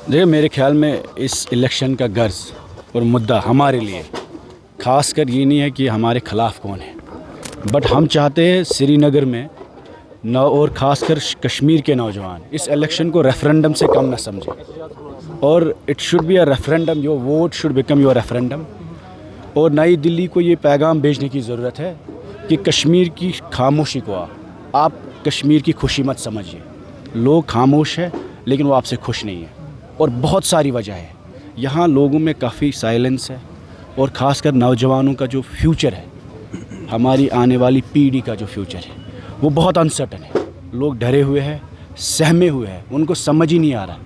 देखिए मेरे ख्याल में इस इलेक्शन का गर्ज और मुद्दा हमारे लिए ख़ास कर ये नहीं है कि हमारे ख़िलाफ़ कौन है, बट हम चाहते हैं श्रीनगर में न और ख़ास कर कश्मीर के नौजवान इस इलेक्शन को रेफरेंडम से कम न समझें और it should be a referendum, your vote should become your referendum. और नई दिल्ली को ये पैगाम भेजने की ज़रूरत है कि कश्मीर की खामोशी को आप कश्मीर की खुशी मत समझिए। लोग खामोश है लेकिन वो आपसे खुश नहीं है और बहुत सारी वजह है। यहाँ लोगों में काफ़ी साइलेंस है और ख़ासकर नौजवानों का जो फ्यूचर है, हमारी आने वाली पीढ़ी का जो फ्यूचर है वो बहुत अनसर्टन है। लोग डरे हुए हैं, सहमे हुए हैं, उनको समझ ही नहीं आ रहा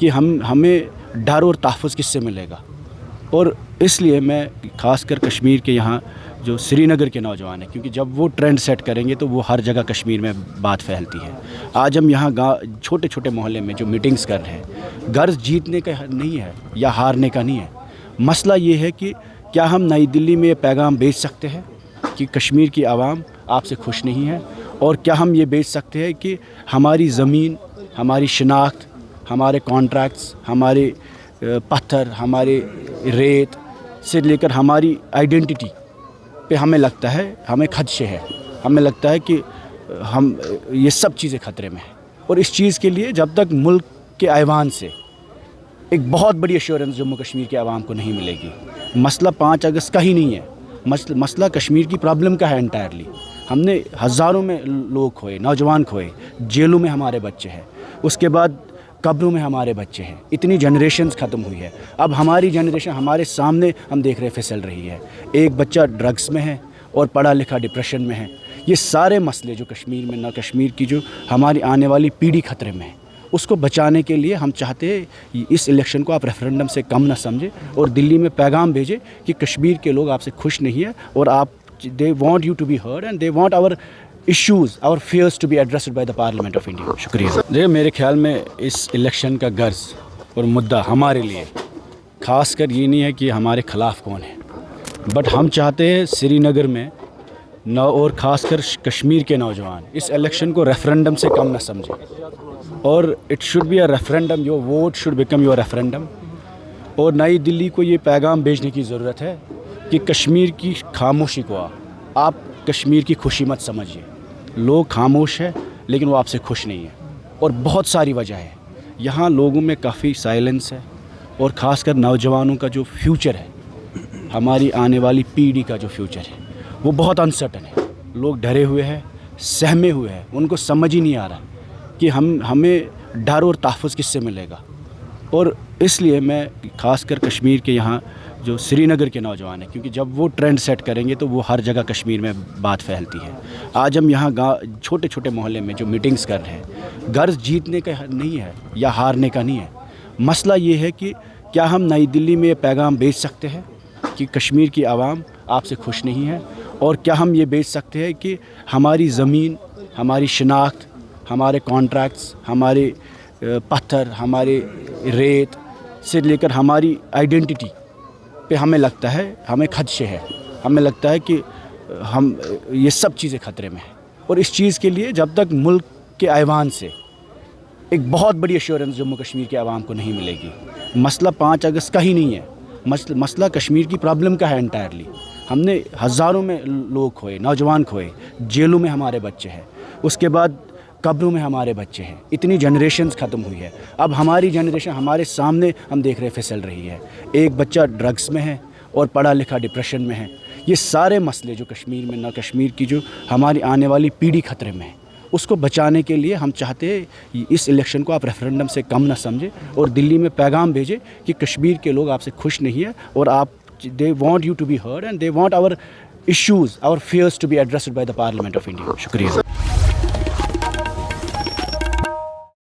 कि हमें डर और तहफ़्फ़ुज़ किससे मिलेगा। और इसलिए मैं ख़ासकर कश्मीर के यहाँ जो श्रीनगर के नौजवान हैं, क्योंकि जब वो ट्रेंड सेट करेंगे तो वो हर जगह कश्मीर में बात फैलती है। आज हम यहाँ छोटे छोटे मोहल्ले में जो मीटिंग्स कर रहे हैं, गर्ज जीतने का नहीं है या हारने का नहीं है। मसला ये है कि क्या हम नई दिल्ली में ये पैगाम भेज सकते हैं कि कश्मीर की आवाम आपसे खुश नहीं है, और क्या हम ये भेज सकते हैं कि हमारी ज़मीन, हमारी शिनाख्त, हमारे कॉन्ट्रैक्ट्स, हमारे पत्थर, हमारे रेत से लेकर हमारी आइडेंटिटी पे हमें लगता है हमें खदशे है, हमें लगता है कि हम ये सब चीज़ें ख़तरे में हैं। और इस चीज़ के लिए जब तक मुल्क के ऐवान से एक बहुत बड़ी एश्योरेंस जम्मू कश्मीर के आवाम को नहीं मिलेगी, मसला 5 अगस्त का ही नहीं है, मसला कश्मीर की प्रॉब्लम का है एंटायरली। हमने हज़ारों में लोग खोए, नौजवान खोए, जेलों में हमारे बच्चे हैं, उसके बाद कब्रों में हमारे बच्चे हैं, इतनी जनरेशन्स ख़त्म हुई है। अब हमारी जनरेशन हमारे सामने हम देख रहे फिसल रही है। एक बच्चा ड्रग्स में है और पढ़ा लिखा डिप्रेशन में है। ये सारे मसले जो कश्मीर में, ना कश्मीर की जो हमारी आने वाली पीढ़ी ख़तरे में है, उसको बचाने के लिए हम चाहते हैं इस इलेक्शन को आप रेफरेंडम से कम ना समझें और दिल्ली में पैगाम भेजें कि कश्मीर के लोग आपसे खुश नहीं है और आप they want you to be heard and they want our issues, our fears to be addressed by the Parliament of India. शुक्रिया। देखिए मेरे ख्याल में इस इलेक्शन का गर्ज और मुद्दा हमारे लिए ख़ास कर ये नहीं है कि हमारे ख़िलाफ़ कौन है, बट हम चाहते हैं श्रीनगर में न और ख़ास कर कश्मीर के नौजवान इस इलेक्शन को रेफरेंडम से कम न समझें और it should be a referendum, your vote should become your referendum. और नई दिल्ली को ये पैगाम भेजने की ज़रूरत है कि कश्मीर की खामोशी को आप कश्मीर की खुशी मत समझिए। लोग खामोश है लेकिन वो आपसे खुश नहीं है और बहुत सारी वजह है। यहाँ लोगों में काफ़ी साइलेंस है और ख़ासकर नौजवानों का जो फ्यूचर है, हमारी आने वाली पीढ़ी का जो फ्यूचर है वो बहुत अनसर्टन है। लोग डरे हुए हैं, सहमे हुए हैं, उनको समझ ही नहीं आ रहा कि हमें डर और तहफ़्फ़ुज़ किससे मिलेगा। और इसलिए मैं ख़ासकर कश्मीर के यहाँ जो श्रीनगर के नौजवान हैं, क्योंकि जब वो ट्रेंड सेट करेंगे तो वो हर जगह कश्मीर में बात फैलती है। आज हम यहाँ छोटे छोटे मोहल्ले में जो मीटिंग्स कर रहे हैं, गर्ज जीतने का नहीं है या हारने का नहीं है। मसला ये है कि क्या हम नई दिल्ली में ये पैगाम भेज सकते हैं कि कश्मीर की आवाम आपसे खुश नहीं है, और क्या हम ये भेज सकते हैं कि हमारी ज़मीन, हमारी शिनाख्त, हमारे कॉन्ट्रैक्ट्स, हमारे पत्थर, हमारे रेत से लेकर हमारी आइडेंटिटी पे हमें लगता है हमें खदशे है, हमें लगता है कि हम ये सब चीज़ें ख़तरे में हैं। और इस चीज़ के लिए जब तक मुल्क के ऐवान से एक बहुत बड़ी एश्योरेंस जम्मू कश्मीर के आवाम को नहीं मिलेगी, मसला 5 अगस्त का ही नहीं है, मसला कश्मीर की प्रॉब्लम का है एंटायरली। हमने हज़ारों में लोग खोए, नौजवान खोए, जेलों में हमारे बच्चे हैं, उसके बाद कब्रों में हमारे बच्चे हैं, इतनी जनरेशन्स ख़त्म हुई है। अब हमारी जनरेशन हमारे सामने हम देख रहे फिसल रही है। एक बच्चा ड्रग्स में है और पढ़ा लिखा डिप्रेशन में है। ये सारे मसले जो कश्मीर में, ना कश्मीर की जो हमारी आने वाली पीढ़ी ख़तरे में है, उसको बचाने के लिए हम चाहते हैं इस इलेक्शन को आप रेफरेंडम से कम ना समझें और दिल्ली में पैगाम भेजें कि कश्मीर के लोग आपसे खुश नहीं है और आप they want you to be heard and they want our issues, our fears to be addressed by the Parliament of India. शुक्रिया।